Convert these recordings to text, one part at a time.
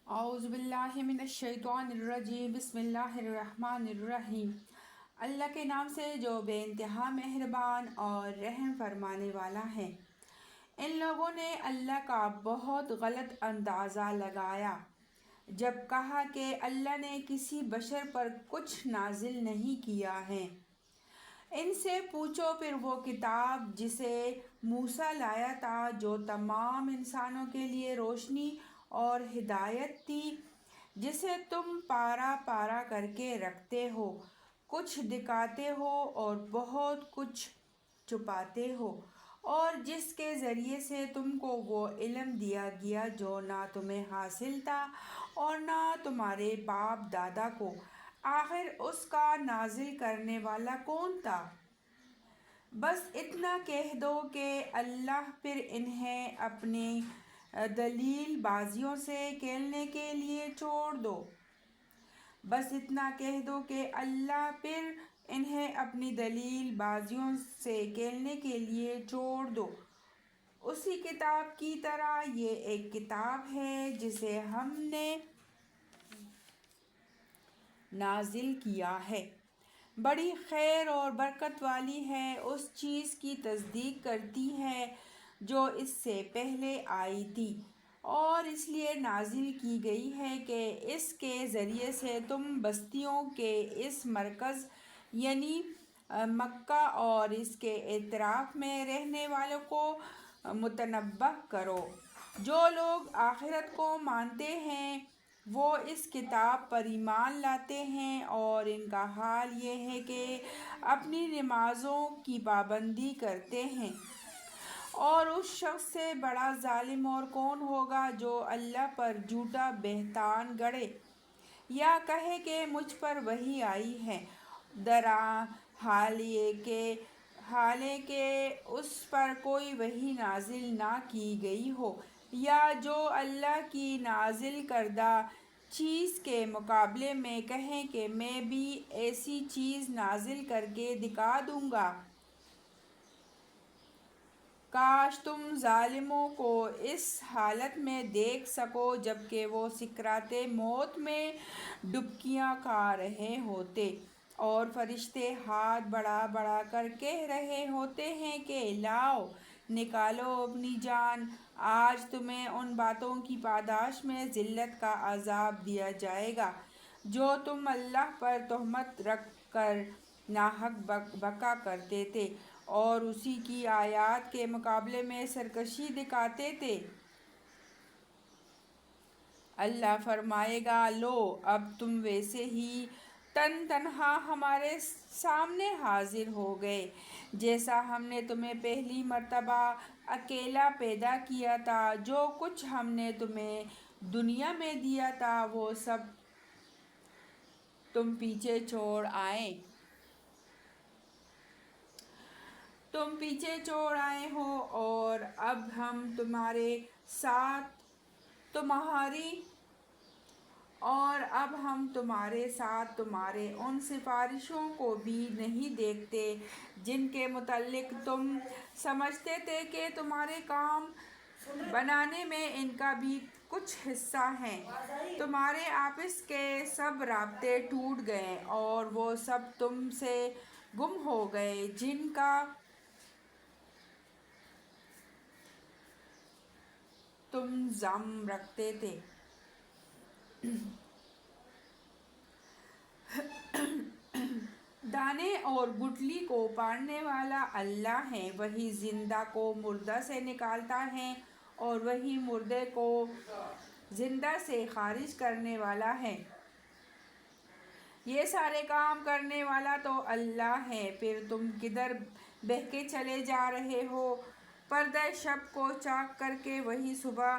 اعوذ باللہ من الشیطان الرجیم بسم اللہ الرحمن الرحیم۔ اللہ کے نام سے جو بے انتہا مہربان اور رحم فرمانے والا ہے۔ ان لوگوں نے اللہ کا بہت غلط اندازہ لگایا جب کہا کہ اللہ نے کسی بشر پر کچھ نازل نہیں کیا ہے۔ ان سے پوچھو پھر وہ کتاب جسے موسیٰ لایا تھا، جو تمام انسانوں کے لیے روشنی اور ہدایت تھی، جسے تم پارا پارا کر کے رکھتے ہو، کچھ دکھاتے ہو اور بہت کچھ چھپاتے ہو، اور جس کے ذریعے سے تم کو وہ علم دیا گیا جو نہ تمہیں حاصل تھا اور نہ تمہارے باپ دادا کو۔ آخر اس کا نازل کرنے والا کون تھا؟ بس اتنا کہہ دو کہ اللہ، پھر انہیں اپنی دلیل بازیوں سے کھیلنے کے لیے چھوڑ دو۔ بس اتنا کہہ دو کہ اللہ، پھر انہیں اپنی دلیل بازیوں سے کھیلنے کے لیے چھوڑ دو۔ اسی کتاب کی طرح یہ ایک کتاب ہے جسے ہم نے نازل کیا ہے، بڑی خیر اور برکت والی ہے، اس چیز کی تصدیق کرتی ہے جو اس سے پہلے آئی تھی، اور اس لیے نازل کی گئی ہے کہ اس کے ذریعے سے تم بستیوں کے اس مرکز یعنی مکہ اور اس کے اطراف میں رہنے والوں کو متنبہ کرو۔ جو لوگ آخرت کو مانتے ہیں وہ اس کتاب پر ایمان لاتے ہیں، اور ان کا حال یہ ہے کہ اپنی نمازوں کی پابندی کرتے ہیں۔ اور اس شخص سے بڑا ظالم اور کون ہوگا جو اللہ پر جھوٹا بہتان گڑھے یا کہے کہ مجھ پر وحی آئی ہے، حالانکہ اس پر کوئی وحی نازل نہ کی گئی ہو، یا جو اللہ کی نازل کردہ چیز کے مقابلے میں کہیں کہ میں بھی ایسی چیز نازل کر کے دکھا دوں گا۔ کاش تم ظالموں کو اس حالت میں دیکھ سکو جبکہ وہ سکرات موت میں ڈبکیاں کھا رہے ہوتے، اور فرشتے ہاتھ بڑھا بڑھا کر کہہ رہے ہوتے ہیں کہ لاؤ، نکالو اپنی جان، آج تمہیں ان باتوں کی پاداش میں ذلت کا عذاب دیا جائے گا جو تم اللہ پر تہمت رکھ کر ناحق بکا کرتے تھے اور اسی کی آیات کے مقابلے میں سرکشی دکھاتے تھے۔ اللہ فرمائے گا، لو، اب تم ویسے ہی تنہا ہمارے سامنے حاضر ہو گئے جیسا ہم نے تمہیں پہلی مرتبہ اکیلا پیدا کیا تھا۔ جو کچھ ہم نے تمہیں دنیا میں دیا تھا وہ سب تم پیچھے چھوڑ آئے ہو، اور اب ہم تمہارے ساتھ تمہارے ان سفارشوں کو بھی نہیں دیکھتے جن کے متعلق تم سمجھتے تھے کہ تمہارے کام بنانے میں ان کا بھی کچھ حصہ ہے۔ تمہارے آپس کے سب رابطے ٹوٹ گئے اور وہ سب تم سے گم ہو گئے جن کا تم زعم رکھتے تھے۔ دانے اور گٹھلی کو پاڑنے والا اللہ ہے، وہی زندہ کو مردہ سے نکالتا ہے اور وہی مردے کو زندہ سے خارج کرنے والا ہے۔ یہ سارے کام کرنے والا تو اللہ ہے۔ پھر تم کدھر بہکے چلے جا رہے ہو؟ پردہ شب کو چاک کر کے وہی صبح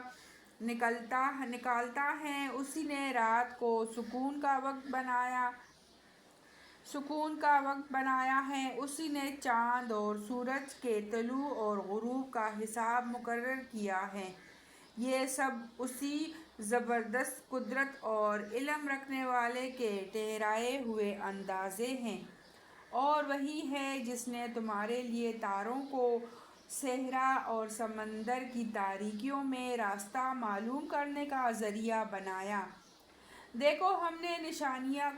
نکالتا ہے۔ اسی نے رات کو سکون کا وقت بنایا ہے، اسی نے چاند اور سورج کے طلوع اور غروب کا حساب مقرر کیا ہے۔ یہ سب اسی زبردست قدرت اور علم رکھنے والے کے ٹھہرائے ہوئے اندازے ہیں، اور وہی ہے جس نے تمہارے لیے تاروں کو صحرا اور سمندر کی تاریکیوں میں راستہ معلوم کرنے کا ذریعہ بنایا۔ دیکھو ہم نے نشانیاں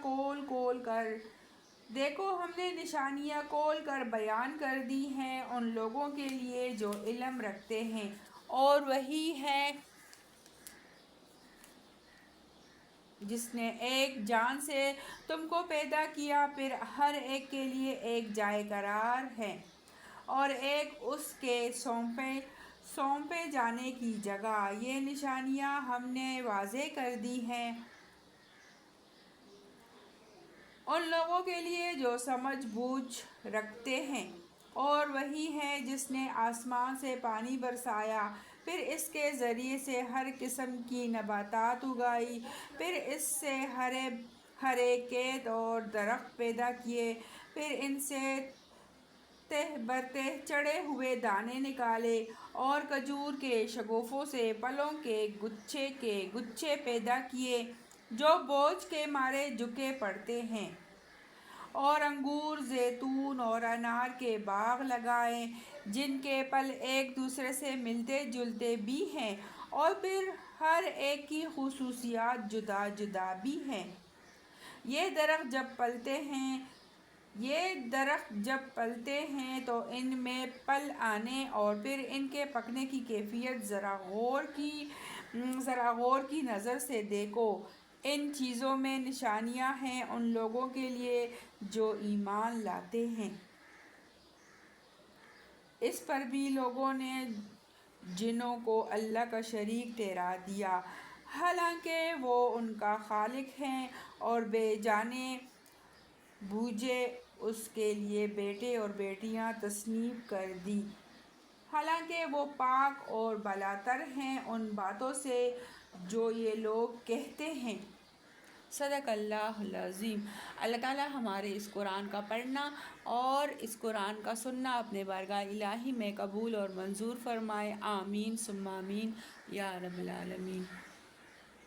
کھول کر بیان کر دی ہیں ان لوگوں کے لیے جو علم رکھتے ہیں، اور وہی ہے جس نے ایک جان سے تم کو پیدا کیا، پھر ہر ایک کے لیے ایک جائے قرار ہے اور ایک اس کے سونپے جانے کی جگہ۔ یہ نشانیاں ہم نے واضح کر دی ہیں ان لوگوں کے لیے جو سمجھ بوجھ رکھتے ہیں، اور وہی ہے جس نے آسمان سے پانی برسایا، پھر اس کے ذریعے سے ہر قسم کی نباتات اگائی، پھر اس سے ہرے کھیت اور درخت پیدا کیے، پھر ان سے تہ برتہ چڑھے ہوئے دانے نکالے، اور کھجور کے شگوفوں سے پھلوں کے گچھے پیدا کیے جو بوجھ کے مارے جھکے پڑتے ہیں، اور انگور، زیتون اور انار کے باغ لگائے جن کے پھل ایک دوسرے سے ملتے جلتے بھی ہیں، اور پھر ہر ایک کی خصوصیات جدا جدا بھی ہیں۔ یہ درخت جب پھلتے ہیں تو ان میں پھل آنے اور پھر ان کے پکنے کی کیفیت ذرا غور کی نظر سے دیکھو۔ ان چیزوں میں نشانیاں ہیں ان لوگوں کے لیے جو ایمان لاتے ہیں۔ اس پر بھی لوگوں نے جنوں کو اللہ کا شریک ٹھہرا دیا، حالانکہ وہ ان کا خالق ہے، اور بے جانے بوجھے اس کے لیے بیٹے اور بیٹیاں تصنیف کر دی، حالانکہ وہ پاک اور بالاتر ہیں ان باتوں سے جو یہ لوگ کہتے ہیں۔ صدق اللہ العظیم۔ اللہ تعالیٰ ہمارے اس قرآن کا پڑھنا اور اس قرآن کا سننا اپنے بارگاہ الہی میں قبول اور منظور فرمائے، آمین ثم آمین یا رب العالمین۔